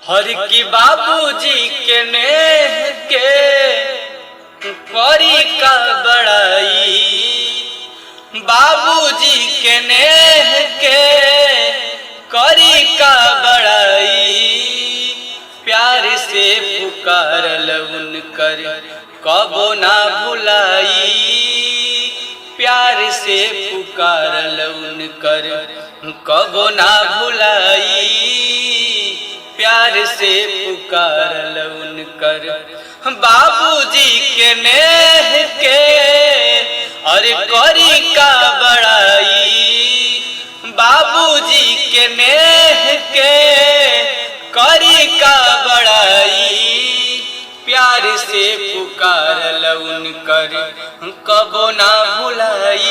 हर की बाबूजी के नेह के करी का बड़ाई, बाबूजी के नेह के करी का बड़ाई। प्यार से पुकारल उनकर कबो ना भुलाई, प्यार से पुकारल उनकर कबो ना भुलाई, प्यार से पुकारल उनकर। बाबूजी के नेह के अरे करी का बड़ाई, बाबूजी के नेह के करी का बड़ाई। प्यार से पुकारल उनकर कबो ना भुलाई,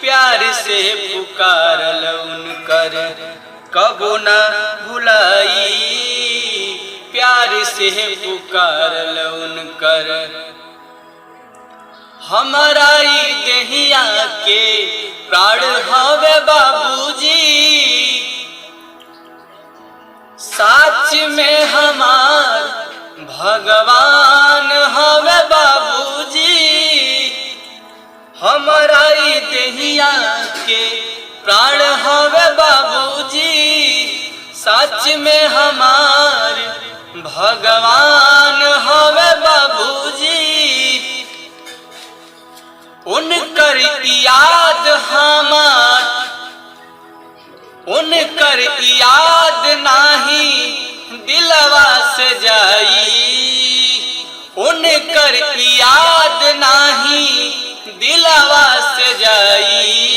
प्यार से पुकारल उनकर कबो ना भुलाई, प्यार से पुकारल उनकर। हमारा ई देहिया के प्राण हवे बाबूजी, सच में हमार भगवान हवे बाबूजी। हमारा ई देहिया के प्राण हवे बाबूजी, सच में हमार भगवान हवे बाबूजी। उनकर याद हमार, उनकर याद नाही दिलवा से जाई, उनकर याद नाही दिलवा से जाई।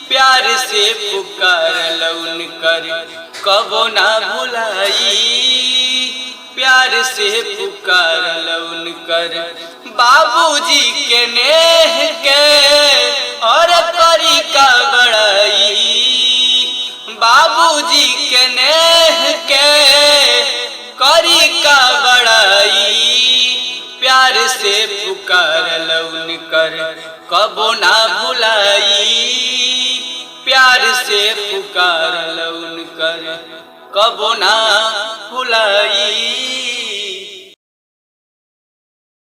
प्यार से पुकारल उनकर कबो ना भुलाई, प्यार से पुकारल उनकर। बाबूजी के नेह के और करी का बड़ाई, बाबूजी के नेह के करी का बड़ाई। प्यार से पुकारल उनकर कबो ना भुलाई, प्यार से पुकारल उनकर कबो ना भुलाई।